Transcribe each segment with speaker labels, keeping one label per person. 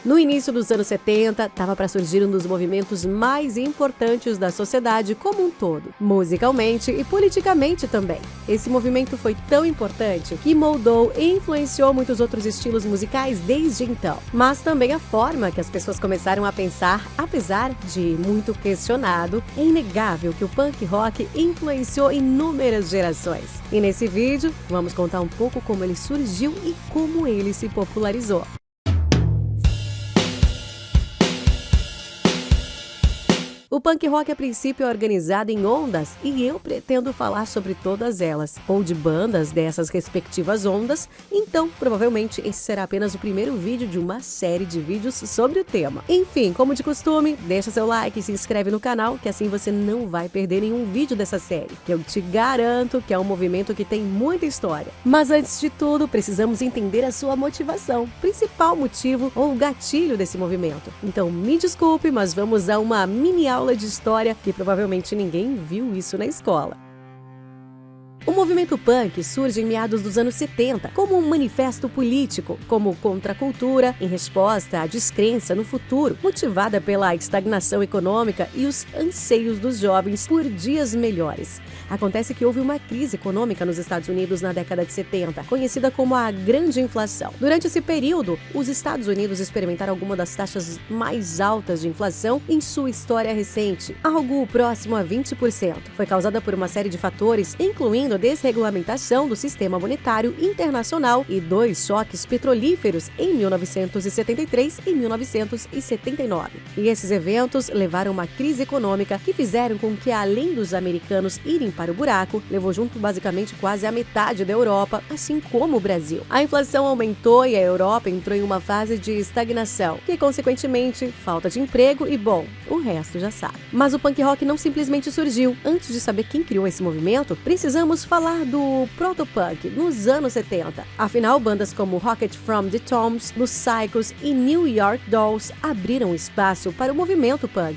Speaker 1: No início dos anos 70, estava para surgir um dos movimentos mais importantes da sociedade como um todo, musicalmente e politicamente também. Esse movimento foi tão importante que moldou e influenciou muitos outros estilos musicais desde então, mas também a forma que as pessoas começaram a pensar, apesar de muito questionado, é inegável que o punk rock influenciou inúmeras gerações. E nesse vídeo, vamos contar um pouco como ele surgiu e como ele se popularizou. O punk rock, a princípio, é organizado em ondas e eu pretendo falar sobre todas elas, ou de bandas dessas respectivas ondas, então provavelmente esse será apenas o primeiro vídeo de uma série de vídeos sobre o tema. Enfim, como de costume, deixa seu like e se inscreve no canal, que assim você não vai perder nenhum vídeo dessa série, que eu te garanto que é um movimento que tem muita história. Mas antes de tudo, precisamos entender a sua motivação, principal motivo ou gatilho desse movimento. Então me desculpe, mas vamos a uma mini aula de história que provavelmente ninguém viu isso na escola. O movimento punk surge em meados dos anos 70 como um manifesto político, como contracultura, em resposta à descrença no futuro, motivada pela estagnação econômica e os anseios dos jovens por dias melhores. Acontece que houve uma crise econômica nos Estados Unidos na década de 70, conhecida como a Grande Inflação. Durante esse período, os Estados Unidos experimentaram alguma das taxas mais altas de inflação em sua história recente, algo próximo a 20%. Foi causada por uma série de fatores, incluindo a desregulamentação do sistema monetário internacional e dois choques petrolíferos em 1973 e 1979. E esses eventos levaram a uma crise econômica que fizeram com que, além dos americanos irem para o buraco, levou junto basicamente quase a metade da Europa, assim como o Brasil. A inflação aumentou e a Europa entrou em uma fase de estagnação, que consequentemente falta de emprego e, bom, o resto já sabe. Mas o punk rock não simplesmente surgiu. Antes de saber quem criou esse movimento, precisamos falar do protopunk nos anos 70. Afinal, bandas como Rocket from the Tombs, Los Psychos e New York Dolls abriram espaço para o movimento punk.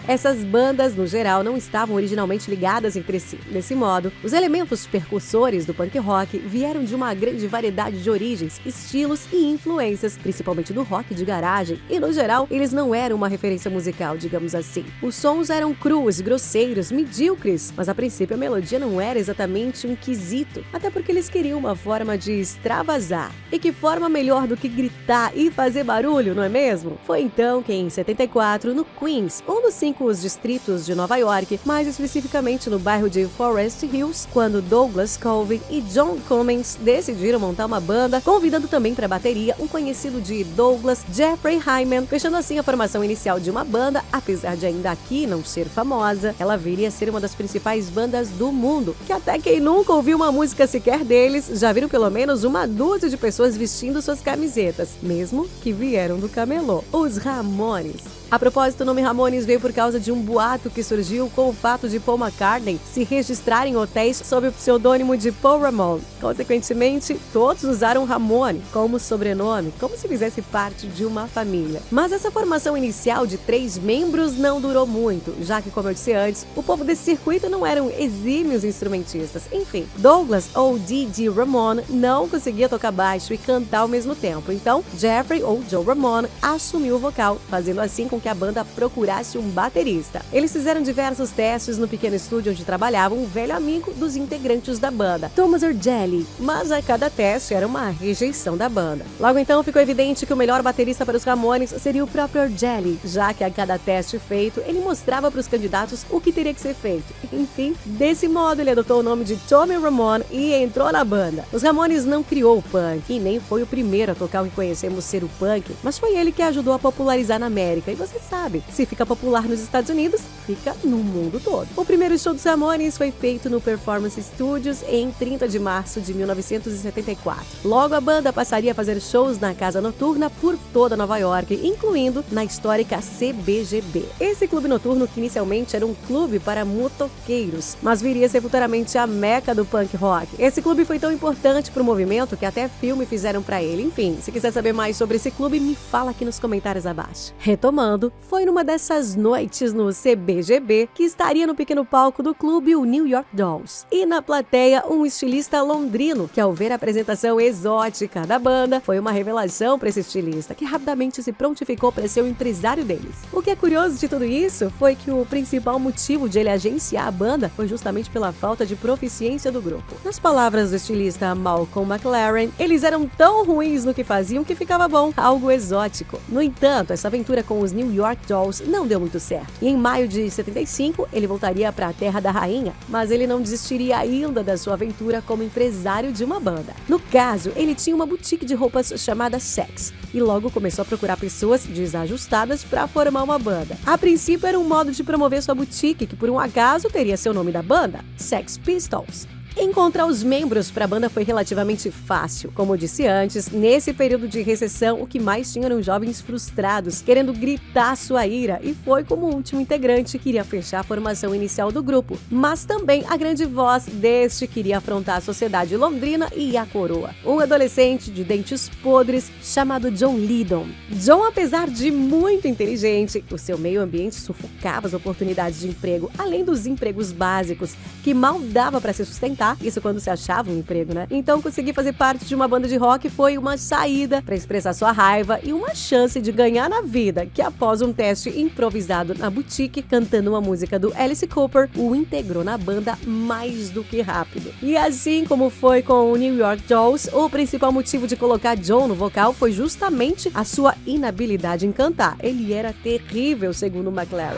Speaker 1: Essas bandas, no geral, não estavam originalmente ligadas entre si. Desse modo, os elementos percussores do punk rock vieram de uma grande variedade de origens, estilos e influências, principalmente do rock de garagem, e no geral, eles não eram uma referência musical, digamos assim. Os sons eram crus, grosseiros, medíocres, mas a princípio a melodia não era exatamente um quesito, até porque eles queriam uma forma de extravasar. E que forma melhor do que gritar e fazer barulho, não é mesmo? Foi então que em 74, no Queens, um dos 5 distritos de Nova York, mais especificamente no bairro de Forest Hills, quando Douglas Colvin e John Cummings decidiram montar uma banda, convidando também para a bateria um conhecido de Douglas, Jeffrey Hyman, fechando assim a formação inicial de uma banda. Apesar de ainda aqui não ser famosa, ela viria a ser uma das principais bandas do mundo, que até quem nunca ouviu uma música sequer deles, já viram pelo menos uma dúzia de pessoas vestindo suas camisetas, mesmo que vieram do camelô, os Ramones. A propósito, o nome Ramones veio por causa de um boato que surgiu com o fato de Paul McCartney se registrar em hotéis sob o pseudônimo de Paul Ramone. Consequentemente, todos usaram Ramone como sobrenome, como se fizesse parte de uma família. Mas essa formação inicial de 3 membros não durou muito, já que, como eu disse antes, o povo desse circuito não eram exímios instrumentistas. Enfim, Douglas, ou D.D. Ramone, não conseguia tocar baixo e cantar ao mesmo tempo. Então, Jeffrey, ou Joe Ramone, assumiu o vocal, fazendo assim com que a banda procurasse um baterista. Eles fizeram diversos testes no pequeno estúdio onde trabalhava um velho amigo dos integrantes da banda, Thomas Argelli, mas a cada teste era uma rejeição da banda. Logo então ficou evidente que o melhor baterista para os Ramones seria o próprio Argelli, já que a cada teste feito ele mostrava para os candidatos o que teria que ser feito. Enfim, desse modo ele adotou o nome de Tommy Ramone e entrou na banda. Os Ramones não criou o punk e nem foi o primeiro a tocar o que conhecemos ser o punk, mas foi ele que ajudou a popularizar na América. E você sabe, se fica popular nos Estados Unidos, fica no mundo todo. O primeiro show dos Ramones foi feito no Performance Studios em 30 de março de 1974. Logo, a banda passaria a fazer shows na casa noturna por toda Nova York, incluindo na histórica CBGB. Esse clube noturno, que inicialmente era um clube para motoqueiros, mas viria a ser futuramente a meca do punk rock. Esse clube foi tão importante para o movimento que até filme fizeram para ele. Enfim, se quiser saber mais sobre esse clube, me fala aqui nos comentários abaixo. Retomando, modo, foi numa dessas noites no CBGB que estaria no pequeno palco do clube o New York Dolls. E na plateia, um estilista londrino, que ao ver a apresentação exótica da banda, foi uma revelação para esse estilista, que rapidamente se prontificou para ser o empresário deles. O que é curioso de tudo isso foi que o principal motivo de ele agenciar a banda foi justamente pela falta de proficiência do grupo. Nas palavras do estilista Malcolm McLaren, eles eram tão ruins no que faziam que ficava bom, algo exótico. No entanto, essa aventura com os New York Dolls não deu muito certo. E em maio de 75, ele voltaria para a Terra da Rainha, mas ele não desistiria ainda da sua aventura como empresário de uma banda. No caso, ele tinha uma boutique de roupas chamada Sex, e logo começou a procurar pessoas desajustadas para formar uma banda. A princípio era um modo de promover sua boutique, que por um acaso teria seu nome da banda, Sex Pistols. Encontrar os membros para a banda foi relativamente fácil. Como eu disse antes, nesse período de recessão, o que mais tinha eram jovens frustrados, querendo gritar sua ira, e foi como o último integrante que iria fechar a formação inicial do grupo. Mas também a grande voz deste queria afrontar a sociedade londrina e a coroa. Um adolescente de dentes podres chamado John Lydon. John, apesar de muito inteligente, o seu meio ambiente sufocava as oportunidades de emprego, além dos empregos básicos, que mal dava para se sustentar. Isso quando se achava um emprego, né? Então conseguir fazer parte de uma banda de rock foi uma saída para expressar sua raiva e uma chance de ganhar na vida, que após um teste improvisado na boutique, cantando uma música do Alice Cooper, o integrou na banda mais do que rápido. E assim como foi com o New York Dolls, o principal motivo de colocar John no vocal foi justamente a sua inabilidade em cantar. Ele era terrível, segundo McLaren.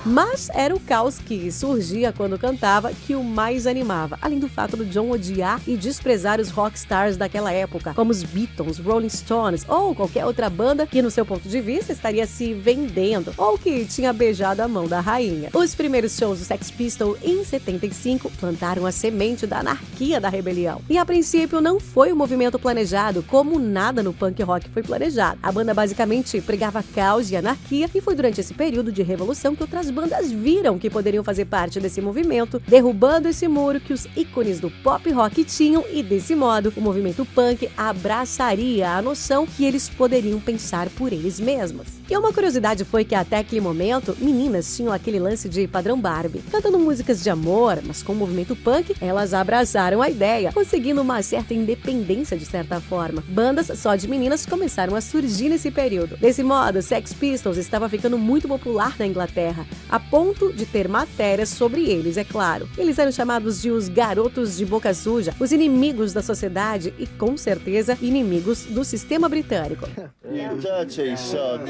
Speaker 1: Mas era o caos que surgia quando cantava que o mais animava, além do fato do John odiar e desprezar os rockstars daquela época, como os Beatles, Rolling Stones ou qualquer outra banda que, no seu ponto de vista, estaria se vendendo ou que tinha beijado a mão da rainha. Os primeiros shows do Sex Pistols, em 75, plantaram a semente da anarquia da rebelião. E, a princípio, não foi um movimento planejado, como nada no punk rock foi planejado. A banda basicamente pregava caos e anarquia, e foi durante esse período de revolução que outras bandas viram que poderiam fazer parte desse movimento, derrubando esse muro que os ícones do pop rock tinham, e desse modo o movimento punk abraçaria a noção que eles poderiam pensar por eles mesmos. E uma curiosidade foi que até aquele momento, meninas tinham aquele lance de padrão Barbie, cantando músicas de amor, mas com o movimento punk, elas abraçaram a ideia, conseguindo uma certa independência de certa forma. Bandas só de meninas começaram a surgir nesse período. Desse modo, Sex Pistols estava ficando muito popular na Inglaterra, a ponto de ter matérias sobre eles, é claro. Eles eram chamados de os garotos de boca suja, os inimigos da sociedade e, com certeza, inimigos do sistema britânico.
Speaker 2: You dirty sod.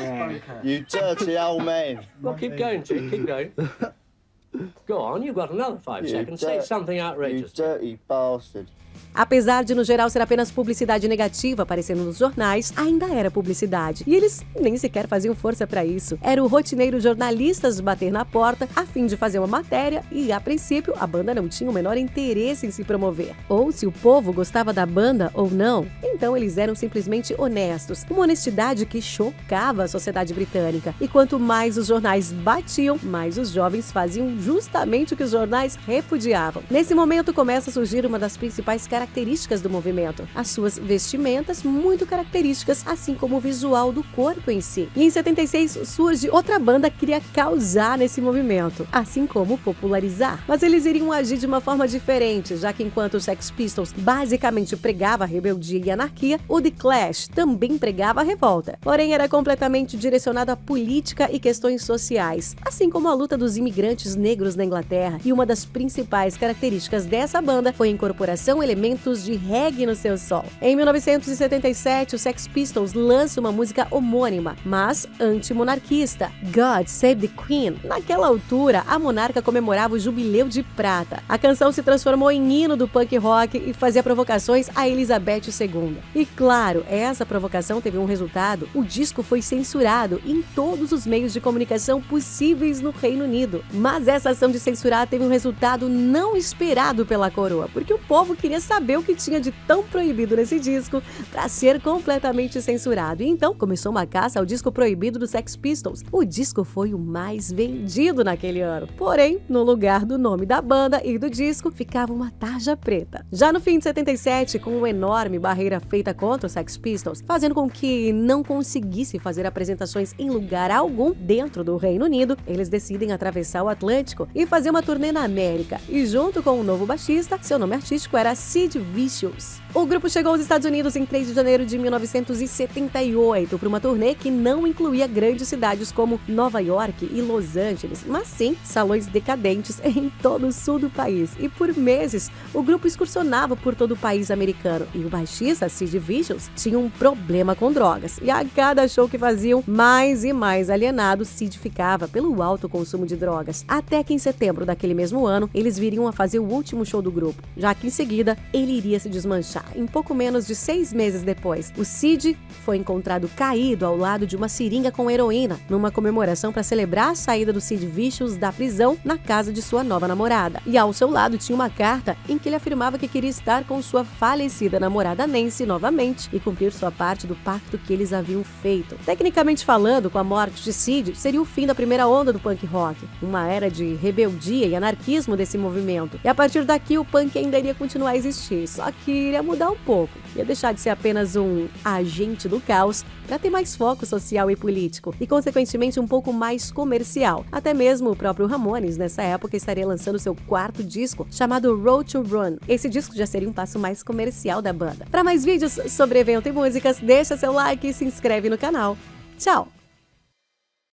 Speaker 2: You dirty old man.
Speaker 3: Well, keep going, Chick, keep going. Go on, you've got another 5 seconds. Say something
Speaker 2: You
Speaker 3: outrageous.
Speaker 2: dirty bastard.
Speaker 1: Apesar de, no geral, ser apenas publicidade negativa aparecendo nos jornais, ainda era publicidade. E eles nem sequer faziam força para isso. Era o rotineiro jornalistas bater na porta a fim de fazer uma matéria e, a princípio, a banda não tinha o menor interesse em se promover. Ou se o povo gostava da banda ou não. Então eles eram simplesmente honestos. Uma honestidade que chocava a sociedade britânica. E quanto mais os jornais batiam, mais os jovens faziam justamente o que os jornais repudiavam. Nesse momento começa a surgir uma das principais características do movimento, as suas vestimentas muito características, assim como o visual do corpo em si. E em 76 surge outra banda que queria causar nesse movimento, assim como popularizar. Mas eles iriam agir de uma forma diferente, já que enquanto o Sex Pistols basicamente pregava a rebeldia e anarquia, o The Clash também pregava a revolta. Porém, era completamente direcionado à política e questões sociais, assim como a luta dos imigrantes negros na Inglaterra. E uma das principais características dessa banda foi a incorporação elementos de reggae no seu som. Em 1977, o Sex Pistols lança uma música homônima, mas antimonarquista, God Save the Queen. Naquela altura, a monarca comemorava o jubileu de prata. A canção se transformou em hino do punk rock e fazia provocações a Elizabeth II. E claro, essa provocação teve um resultado. O disco foi censurado em todos os meios de comunicação possíveis no Reino Unido. Mas essa ação de censurar teve um resultado não esperado pela coroa, porque o povo queria saber saber o que tinha de tão proibido nesse disco para ser completamente censurado. E então começou uma caça ao disco proibido dos Sex Pistols. O disco foi o mais vendido naquele ano. Porém, no lugar do nome da banda e do disco, ficava uma tarja preta. Já no fim de 77, com uma enorme barreira feita contra os Sex Pistols, fazendo com que não conseguisse fazer apresentações em lugar algum dentro do Reino Unido, eles decidem atravessar o Atlântico e fazer uma turnê na América. E junto com o novo baixista, seu nome artístico era Sid Vicious. O grupo chegou aos Estados Unidos em 3 de janeiro de 1978 para uma turnê que não incluía grandes cidades como Nova York e Los Angeles, mas sim salões decadentes em todo o sul do país. E por meses, o grupo excursionava por todo o país americano. E o baixista, Sid Vicious, tinha um problema com drogas. E a cada show que faziam, mais e mais alienado, Sid ficava pelo alto consumo de drogas. Até que em setembro daquele mesmo ano, eles viriam a fazer o último show do grupo, já que em seguida ele iria se desmanchar. Em pouco menos de 6 meses depois, o Sid foi encontrado caído ao lado de uma seringa com heroína, numa comemoração para celebrar a saída do Sid Vicious da prisão na casa de sua nova namorada. E ao seu lado tinha uma carta em que ele afirmava que queria estar com sua falecida namorada Nancy novamente e cumprir sua parte do pacto que eles haviam feito. Tecnicamente falando, com a morte de Sid, seria o fim da primeira onda do punk rock, uma era de rebeldia e anarquismo desse movimento. E a partir daqui o punk ainda iria continuar a existir, só que iria mudar um pouco. Ia deixar de ser apenas um agente do caos para ter mais foco social e político e, consequentemente, um pouco mais comercial. Até mesmo o próprio Ramones, nessa época, estaria lançando seu 4º disco, chamado Road to Run. Esse disco já seria um passo mais comercial da banda. Para mais vídeos sobre evento e músicas, deixa seu like e se inscreve no canal. Tchau!